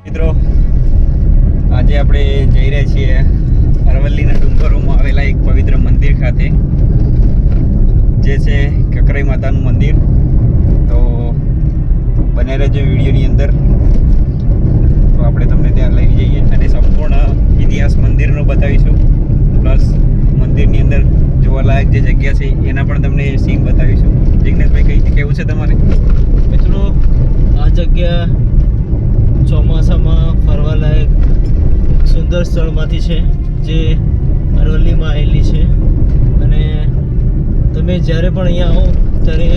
મિત્રો આજે આપણે જઈ રહ્યા છીએ અરવલ્લીના ડુંગરોમાં આવેલા એક પવિત્ર મંદિર ખાતે, જે છે કકરાઈ માતાનું મંદિર. તો બને રહેજો વિડીયોની અંદર. તો આપણે તમને ત્યાં લઈ જઈએ અને સંપૂર્ણ ઇતિહાસ મંદિરનો બતાવીશું, પ્લસ મંદિરની અંદર જોવાલાયક જે જગ્યા છે એના પણ તમને સીન બતાવીશું. જિગ્નેશભાઈ, કઈ કેવું છે તમારે? મિત્રો, આ જગ્યા ચોમાસામાં ફરવાલાયક સુંદર સ્થળમાંથી છે, જે અરવલ્લીમાં આવેલી છે. અને તમે જ્યારે પણ અહીંયા આવો ત્યારે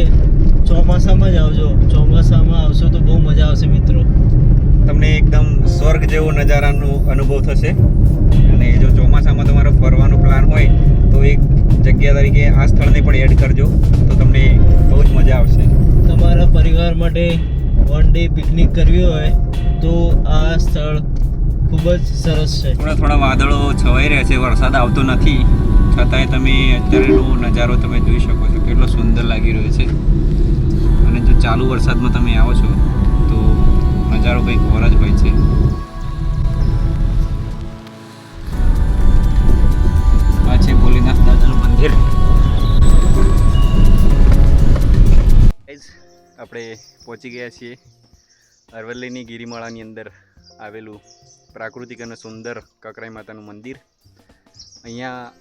ચોમાસામાં જ આવજો. ચોમાસામાં આવશો તો બહુ મજા આવશે મિત્રો. તમને એકદમ સ્વર્ગ જેવો નજારાનો અનુભવ થશે. અને જો ચોમાસામાં તમારો ફરવાનો પ્લાન હોય તો એક જગ્યા તરીકે આ સ્થળને પણ એડ કરજો, તો તમને બહુ જ મજા આવશે. તમારા પરિવાર માટે વન ડે પિકનિક કરવી હોય તો આ સ્થળ ખૂબ જ સરસ છે. થોડા વાદળો છવાઈ રહ્યા છે, વરસાદ આવતો નથી, છતાંય તમે અત્યારેનો નજારો તમે જોઈ શકો છો, કેટલો સુંદર લાગી રહ્યો છે. અને જો ચાલુ વરસાદમાં તમે આવો છો તો નજારો કંઈક ઓર જ હોય છે. આ છે ભોલેનાથ દાદાનું મંદિર. આપણે પહોંચી ગયા છીએ અરવલ્લીની ગિરિમાળાની અંદર આવેલું પ્રાકૃતિક અને સુંદર કકરાઈ માતાનું મંદિર. અહીંયા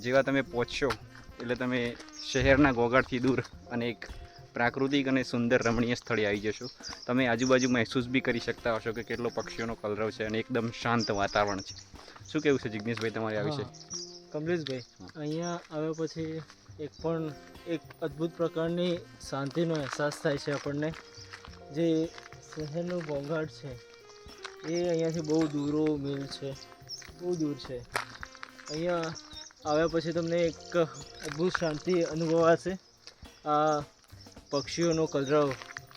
જેવા તમે પહોંચશો એટલે તમે શહેરના ઘોંઘાટથી દૂર અને એક પ્રાકૃતિક અને સુંદર રમણીય સ્થળે આવી જશો. તમે આજુબાજુ મહેસૂસ બી કરી શકતા હશો કે કેટલો પક્ષીઓનો કલરવ છે અને એકદમ શાંત વાતાવરણ છે. શું કેવું છે જિગ્નેશભાઈ તમારે આ વિશે? કમલેશભાઈ, અહીંયા આવ્યા પછી એક અદ્ભુત પ્રકારની શાંતિનો અહેસાસ થાય છે આપણને. જે શહેરનું ઘોંઘાટ છે એ અહીંયાથી બહુ દૂરો મિલ છે, બહુ દૂર છે. અહીંયા આવ્યા પછી તમને એક અદ્ભુત શાંતિ અનુભવાશે. આ પક્ષીઓનો કલરવ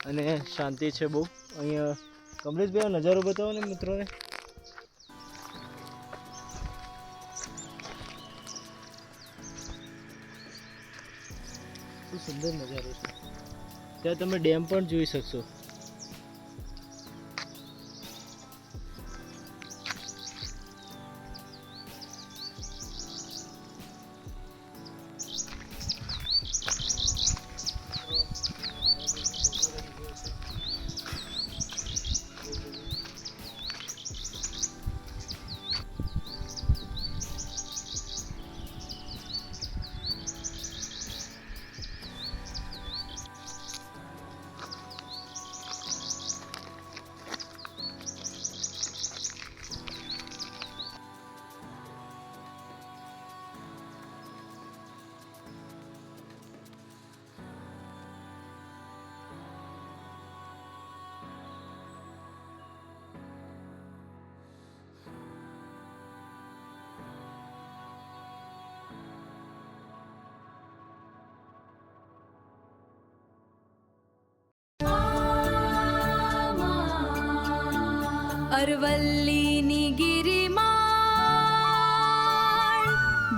અને શાંતિ છે બહુ અહીંયા. કમલેશભાઈ, આ નજારો બતાવો ને મિત્રોને. શું સુંદર નજારો છે. ત્યાં તમે ડેમ પણ જોઈ શકશો. અરવલ્લીની ગિરિમાળ,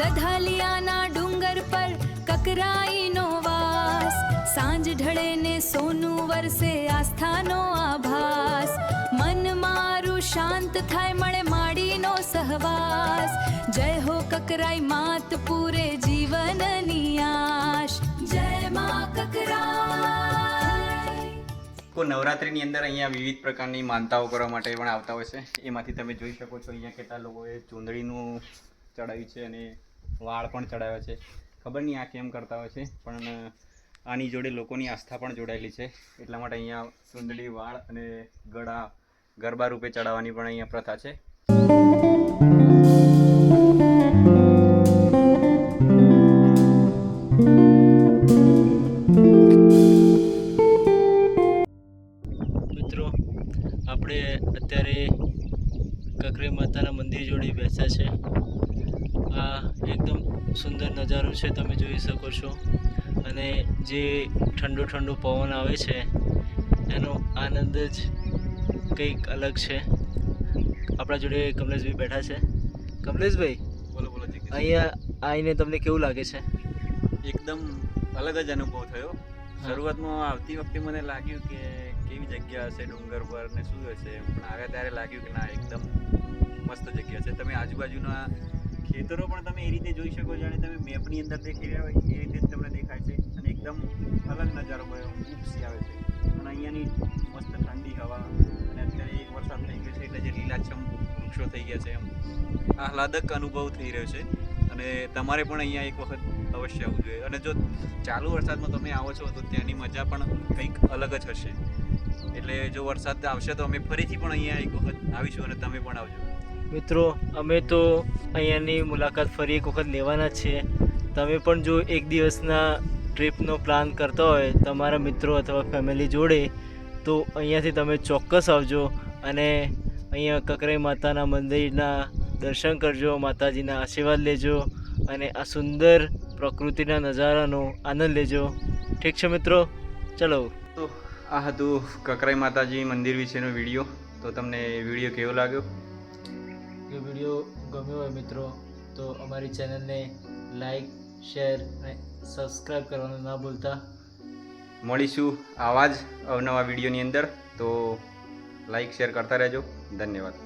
દધાલિયાના ડુંગર પર કકરાઈનો વાસ. સાંજ ઢળે ને સોનું વરસે આસ્થાનો આભાસ. મન મારું શાંત થાય મળે માડીનો સહવાસ. જય હો કકરાઈ માત પૂરે જીવનની આશ. જય મા કકરાઈ. નવરાત્રિની અંદર અહીંયા વિવિધ પ્રકારની માનતાઓ કરવા માટે પણ આવતા હોય છે. એમાંથી તમે જોઈ શકો છો અહીંયા કેટલા લોકોએ ચૂંદડીનું ચડાવ્યું છે અને વાળ પણ ચડાવ્યા છે. ખબર નહીં આ કેમ કરતા હોય છે, પણ આની જોડે લોકોની આસ્થા પણ જોડાયેલી છે. એટલા માટે અહીંયા ચૂંદડી, વાળ અને ગળા ગરબા રૂપે ચડાવવાની પણ અહીંયા પ્રથા છે. આપણે અત્યારે કકરાઈ માતાના મંદિર જોડે બેસ્યા છે. આ એકદમ સુંદર નજારો છે, તમે જોઈ શકો છો. અને જે ઠંડો ઠંડો પવન આવે છે એનો આનંદ જ કંઈક અલગ છે. આપણા જોડે કમલેશભાઈ બેઠા છે. કમલેશભાઈ, બોલો. અહીંયા આવીને તમને કેવું લાગે છે? એકદમ અલગ જ અનુભવ થયો. શરૂઆતમાં આવતી વખતે મને લાગ્યું કે કેવી જગ્યા હશે ડુંગર પર ને શું હશે, પણ આવ્યા ત્યારે લાગ્યું કે ના એકદમ મસ્ત જગ્યા છે. તમે આજુબાજુના ખેતરો પણ તમે એ રીતે જોઈ શકો, જાણે તમે મેપની અંદર દેખી રહ્યા હોય એ રીતે જ તમને દેખાય છે. અને એકદમ અલગ નજારો ઉપસી આવે છે. અને અહીંયાની મસ્ત ઠંડી હવા, અને અત્યારે એક વરસાદ થઈ ગયો છે એટલે જે લીલાછમ વૃક્ષો થઈ ગયા છે, એમ આહલાદક અનુભવ થઈ રહ્યો છે. અને તમારે પણ અહીંયા એક વખત અવશ્ય આવવું જોઈએ. અને જો ચાલુ વરસાદમાં તમે આવો છો તો ત્યાંની મજા પણ કંઈક અલગ જ હશે. એટલે જો વરસાદ આવશે તો અમે ફરીથી પણ અહીંયા એક વખત આવીશું અને તમે પણ આવજો. મિત્રો અમે તો અહીંયાની મુલાકાત ફરી એક વખત લેવાના જ છીએ. તમે પણ જો એક દિવસના ટ્રીપનો પ્લાન કરતા હોય તમારા મિત્રો અથવા ફેમિલી જોડે, તો અહીંયાથી તમે ચોક્કસ આવજો અને અહીંયા કકરાઈ માતાના મંદિરના દર્શન કરજો, માતાજીના આશીર્વાદ લેજો અને આ સુંદર પ્રકૃતિના નજારાનો આનંદ લેજો. ઠીક છે મિત્રો, ચલો. તો આ હતું કકરાઈ માતાજી મંદિર વિશેનો વિડીયો. તો તમને વિડીયો કેવો લાગ્યો? જો વિડીયો ગમ્યો હોય મિત્રો તો અમારી ચેનલને લાઈક, શેર અને સબસ્ક્રાઈબ કરવાનું ના ભૂલતા. મળીશું આવા જ અવનવા વિડીયોની અંદર. તો લાઈક શેર કરતા રહેજો. ધન્યવાદ.